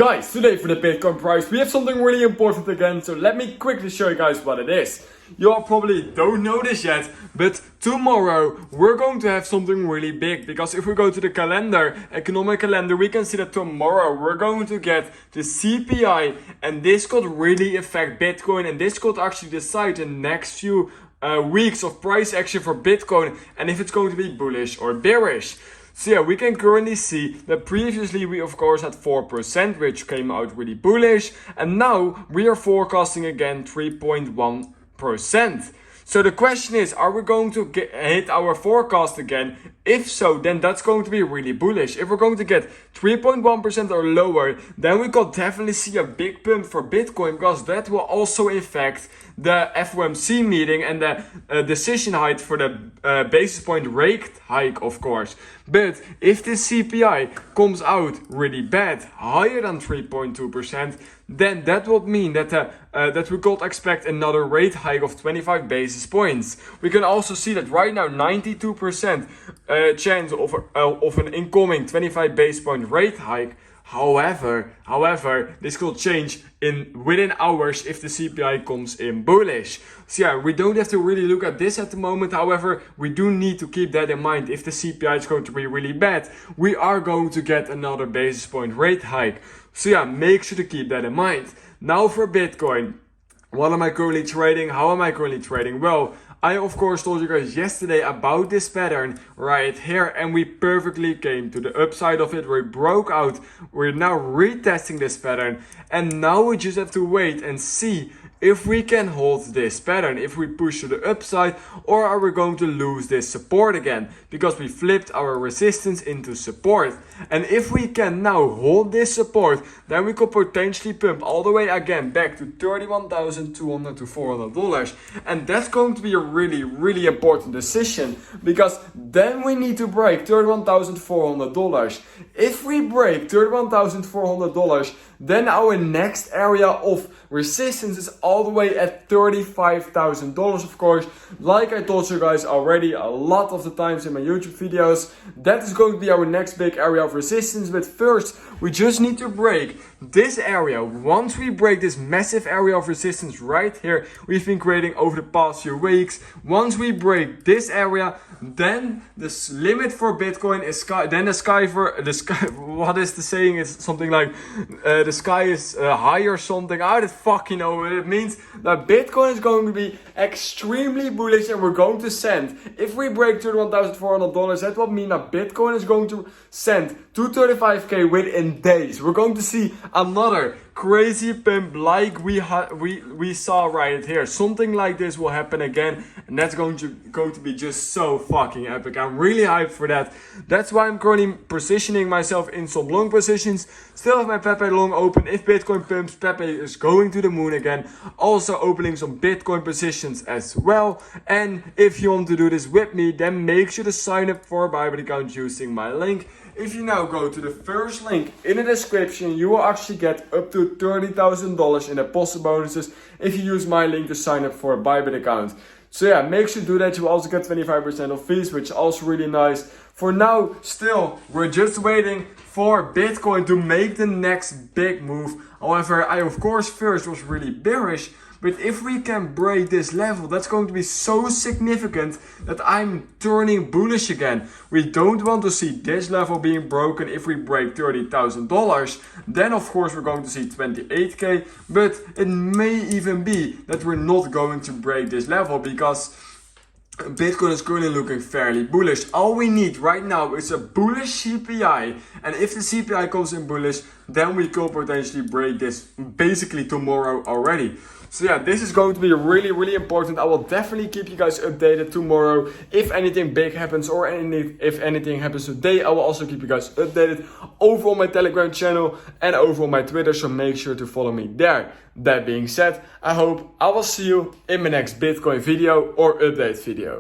Guys, today for the Bitcoin price we have something really important again, so let me quickly show you guys what it is. You all probably don't know this yet, but tomorrow we're going to have something really big, because if we go to the calendar, economic calendar, we can see that tomorrow we're going to get the CPI, and this could really affect Bitcoin, and this could actually decide the next few weeks of price action for Bitcoin, and if it's going to be bullish or bearish. So yeah, we can currently see that previously we of course had 4%, which came out really bullish, and now we are forecasting again 3.1%. So the question is, are we going to hit our forecast again? If so, then that's going to be really bullish. If we're going to get 3.1% or lower, then we could definitely see a big pump for Bitcoin, because that will also affect the FOMC meeting and the decision height for the basis point rate hike, of course. But if the CPI comes out really bad, higher than 3.2%, then that would mean that that we could expect another rate hike of 25 basis points. We can also see that right now 92% chance of an incoming 25 basis point rate hike. However, this could change within hours if the CPI comes in bullish. So yeah, we don't have to really look at this at the moment. However, we do need to keep that in mind. If the CPI is going to be really bad, we are going to get another basis point rate hike. So yeah, make sure to keep that in mind. Now for Bitcoin. What am I currently trading? How am I currently trading? Well, I of course told you guys yesterday about this pattern right here, and we perfectly came to the upside of it. We broke out. We're now retesting this pattern, and now we just have to wait and see if we can hold this pattern, if we push to the upside, or are we going to lose this support again, because we flipped our resistance into support. And if we can now hold this support, then we could potentially pump all the way again back to $31,200 to $400, and that's going to be a really important decision, because then we need to break $31,400. If we break $31,400, then our next area of resistance is all the way at $35,000, of course. Like I told you guys already a lot of the times in my YouTube videos, that is going to be our next big area of resistance. But first, we just need to break this area. Once we break this massive area of resistance right here, we've been creating over the past few weeks. Once we break this area, then this limit for Bitcoin is sky. Then the sky. What is the saying? It's something like the sky is high or something. I don't fucking know. It means that Bitcoin is going to be extremely bullish, and we're going to send. If we break $31,400, that will mean that Bitcoin is going to send to 35k within days. We're going to see another crazy pump like we saw right here. Something like this will happen again, and that's going to be just so fucking epic. I'm really hyped for that. That's why I'm currently positioning myself in some long positions. Still have my Pepe long open. If Bitcoin pumps, Pepe is going to the moon again. Also opening some Bitcoin positions as well. And if you want to do this with me, then make sure to sign up for a Bybit account using my link. If you now go to the first link in the description, you will actually get up to $30,000 in deposit bonuses if you use my link to sign up for a Bybit account. So yeah, make sure to do that. You also get 25% of fees, which is also really nice. For now, still, we're just waiting for Bitcoin to make the next big move. However, I of course first was really bearish. But if we can break this level, that's going to be so significant that I'm turning bullish again. We don't want to see this level being broken. If we break $30,000, then of course we're going to see 28k. But it may even be that we're not going to break this level, because Bitcoin is currently looking fairly bullish. All we need right now is a bullish CPI, and if the CPI comes in bullish, then we could potentially break this basically tomorrow already. So yeah, this is going to be really important. I will definitely keep you guys updated tomorrow. If anything big happens, or if anything happens today, I will also keep you guys updated over on my Telegram channel and over on my Twitter. So make sure to follow me there. That being said, I hope I will see you in my next Bitcoin video or update video.